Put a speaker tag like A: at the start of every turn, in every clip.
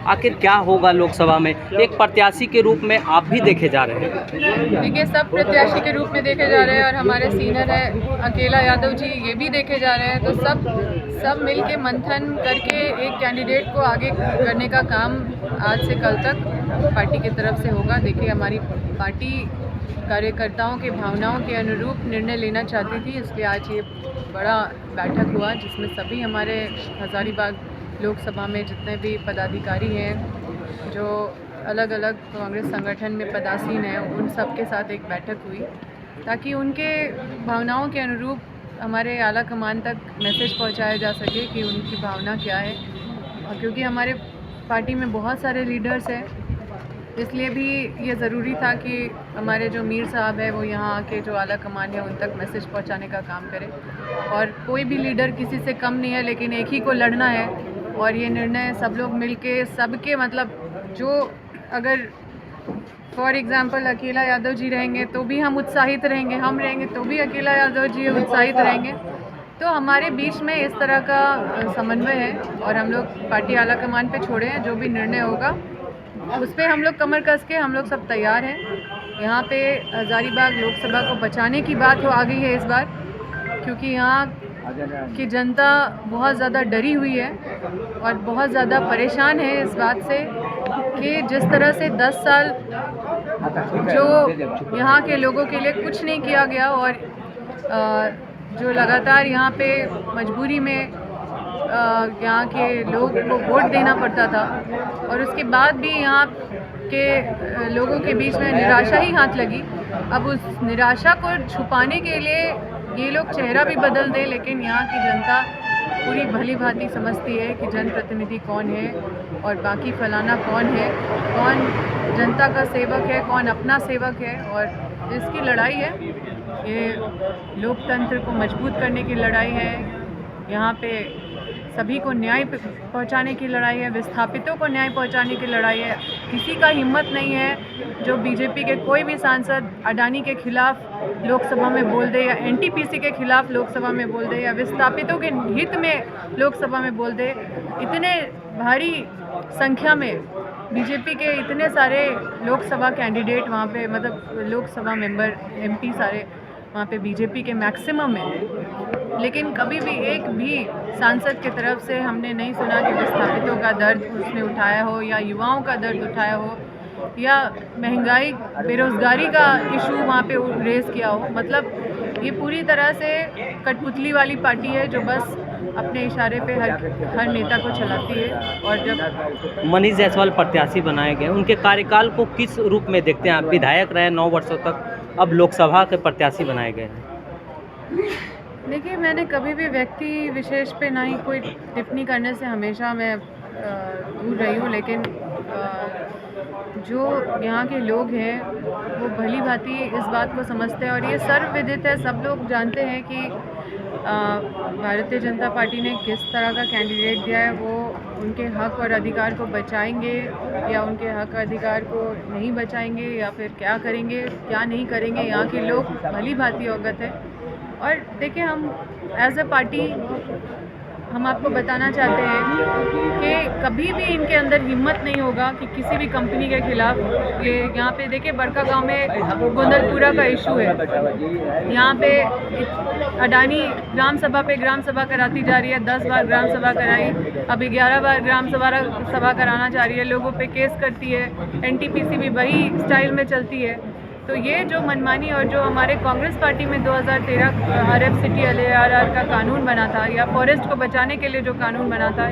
A: आखिर क्या होगा लोकसभा में? एक प्रत्याशी के रूप में आप भी देखे जा रहे हैं।
B: देखिए, सब प्रत्याशी के रूप में देखे जा रहे हैं और हमारे सीनियर है अकेला यादव जी, ये भी देखे जा रहे हैं। तो सब मिल के मंथन करके एक कैंडिडेट को आगे करने का काम आज से कल तक पार्टी की तरफ से होगा। देखिए, हमारी पार्टी कार्यकर्ताओं के भावनाओं के अनुरूप निर्णय लेना चाहती थी, इसलिए आज ये बड़ा बैठक हुआ जिसमें सभी हमारे हज़ारीबाग लोकसभा में जितने भी पदाधिकारी हैं, जो अलग अलग कांग्रेस संगठन में पदासीन हैं, उन सब के साथ एक बैठक हुई ताकि उनके भावनाओं के अनुरूप हमारे आला कमान तक मैसेज पहुंचाया जा सके कि उनकी भावना क्या है। और क्योंकि हमारे पार्टी में बहुत सारे लीडर्स हैं, इसलिए भी ये ज़रूरी था कि हमारे जो मीर साहब है वो यहाँ आके जो आला कमान है उन तक मैसेज पहुँचाने का काम करे। और कोई भी लीडर किसी से कम नहीं है, लेकिन एक ही को लड़ना है। और ये निर्णय सब लोग मिलके सबके मतलब जो अगर फॉर एग्ज़ाम्पल अकेला यादव जी रहेंगे तो भी हम उत्साहित रहेंगे, हम रहेंगे तो भी अकेला यादव जी उत्साहित रहेंगे। तो हमारे बीच में इस तरह का समन्वय है और हम लोग पार्टी आला कमान पे छोड़े हैं। जो भी निर्णय होगा उस पर हम लोग कमर कस के हम लोग सब तैयार हैं। यहाँ पे हज़ारीबाग लोकसभा को बचाने की बात हो आ गई है इस बार, क्योंकि यहाँ की जनता बहुत ज़्यादा डरी हुई है और बहुत ज़्यादा परेशान है इस बात से कि जिस तरह से 10 साल जो यहाँ के लोगों के लिए कुछ नहीं किया गया और जो लगातार यहाँ पे मजबूरी में यहाँ के लोग को वोट देना पड़ता था और उसके बाद भी यहाँ के लोगों के बीच में निराशा ही हाथ लगी। अब उस निराशा को छुपाने के लिए ये लोग चेहरा भी बदल दे, लेकिन यहाँ की जनता पूरी भली भांति समझती है कि जनप्रतिनिधि कौन है और बाकी फलाना कौन है, कौन जनता का सेवक है, कौन अपना सेवक है। और इसकी लड़ाई है, ये लोकतंत्र को मजबूत करने की लड़ाई है। यहाँ पे सभी को न्याय पहुँचाने की लड़ाई है, विस्थापितों को न्याय पहुँचाने की लड़ाई है। किसी का हिम्मत नहीं है जो बीजेपी के कोई भी सांसद अडानी के खिलाफ लोकसभा में बोल दे या एनटीपीसी के खिलाफ लोकसभा में बोल दे या विस्थापितों के हित में लोकसभा में बोल दे। इतने भारी संख्या में बीजेपी के इतने सारे लोकसभा कैंडिडेट वहाँ पे, मतलब लोकसभा मेंबर एमपी सारे वहाँ पे बीजेपी के मैक्सिमम है, लेकिन कभी भी एक भी सांसद की तरफ से हमने नहीं सुना कि विस्थापितों का दर्द उसने उठाया हो या युवाओं का दर्द उठाया हो या महंगाई बेरोज़गारी का इशू वहाँ पे रेज़ किया हो। मतलब ये पूरी तरह से कठपुतली वाली पार्टी है जो बस अपने इशारे पे हर नेता को चलाती है। और जब
A: मनीष जायसवाल प्रत्याशी बनाए गए, उनके कार्यकाल को किस रूप में देखते हैं आप? विधायक रहे 9 वर्षों तक, अब लोकसभा के प्रत्याशी बनाए गए हैं।
B: देखिए, मैंने कभी भी व्यक्ति विशेष पे ना ही कोई टिप्पणी करने से हमेशा मैं दूर रही हूँ, लेकिन जो यहाँ के लोग हैं वो भली भांति इस बात को समझते हैं और ये सर्वविदित है, सब लोग जानते हैं कि भारतीय जनता पार्टी ने किस तरह का कैंडिडेट दिया है। वो उनके हक और अधिकार को बचाएंगे या उनके हक अधिकार को नहीं बचाएंगे या फिर क्या करेंगे क्या नहीं करेंगे, यहाँ के लोग भली भांति अवगत है। और देखिए, हम एज ए पार्टी हम आपको बताना चाहते हैं कि कभी भी इनके अंदर हिम्मत नहीं होगा कि किसी भी कंपनी के खिलाफ। ये यहाँ पे देखिए, बड़का गांव में गोंदलपुरा का इशू है, यहाँ पे अडानी ग्राम सभा कराती जा रही है, 10 बार ग्राम सभा कराई, अब 11 बार ग्राम सभा कराना चाह रही है, लोगों पे केस करती है। एनटीपीसी भी वही स्टाइल में चलती है। तो ये जो मनमानी और जो हमारे कांग्रेस पार्टी में 2013 RFCT LARR का कानून बना था या फॉरेस्ट को बचाने के लिए जो कानून बना था,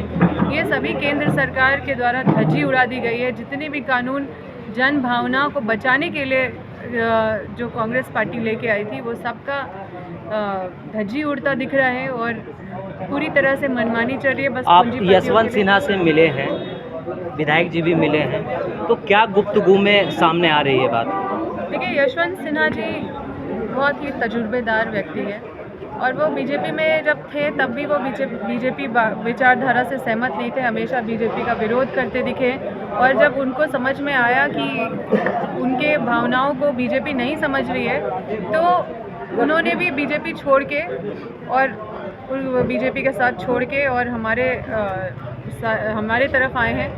B: ये सभी केंद्र सरकार के द्वारा धज्जी उड़ा दी गई है। जितने भी कानून जन भावनाओं को बचाने के लिए जो कांग्रेस पार्टी लेके आई थी, वो सबका धज्जी उड़ता दिख रहा है और पूरी तरह से मनमानी चल रही है। बस
A: आप यशवंत सिन्हा से मिले हैं, विधायक जी भी मिले हैं, तो क्या गुफ्तगू में सामने आ रही है बात?
B: देखिए, यशवंत सिन्हा जी बहुत ही तजुर्बेदार व्यक्ति है और वो बीजेपी में जब थे तब भी वो बीजेपी विचारधारा से सहमत नहीं थे, हमेशा बीजेपी का विरोध करते दिखे। और जब उनको समझ में आया कि उनके भावनाओं को बीजेपी नहीं समझ रही है, तो उन्होंने भी बीजेपी छोड़ के और बीजेपी के साथ छोड़ के और हमारे हमारे तरफ आए हैं,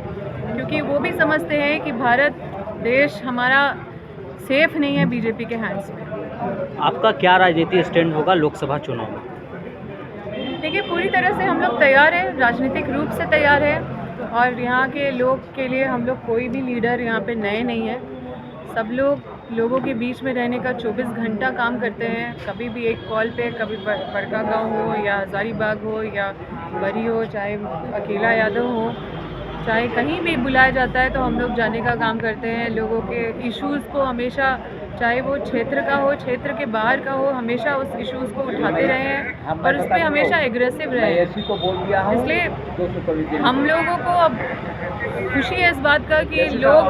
B: क्योंकि वो भी समझते हैं कि भारत देश हमारा सेफ नहीं है बीजेपी के हैंड्स में।
A: आपका क्या राजनीतिक स्टैंड होगा लोकसभा चुनाव में?
B: देखिए, पूरी तरह से हम लोग तैयार हैं, राजनीतिक रूप से तैयार हैं, और यहाँ के लोग के लिए हम लोग कोई भी लीडर यहाँ पे नए नहीं है। सब लोगों के बीच में रहने का 24 घंटा काम करते हैं। कभी भी एक कॉल पे, कभी बड़कागांव हो या हज़ारीबाग हो या बरी हो, चाहे अकेला यादव हो, चाहे कहीं भी बुलाया जाता है तो हम लोग जाने का काम करते हैं। लोगों के इश्यूज़ को हमेशा, चाहे वो क्षेत्र का हो, क्षेत्र के बाहर का हो, हमेशा उस इश्यूज़ को उठाते रहे हैं और उस पर हमेशा एग्रेसिव रहे हैं। इसलिए हम लोगों को अब खुशी है इस बात का कि लोग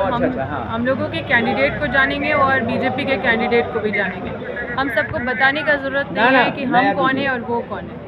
B: हम लोगों के कैंडिडेट को जानेंगे और बीजेपी के कैंडिडेट को भी जानेंगे। हम सबको बताने का ज़रूरत नहीं है कि हम कौन है और वो कौन है।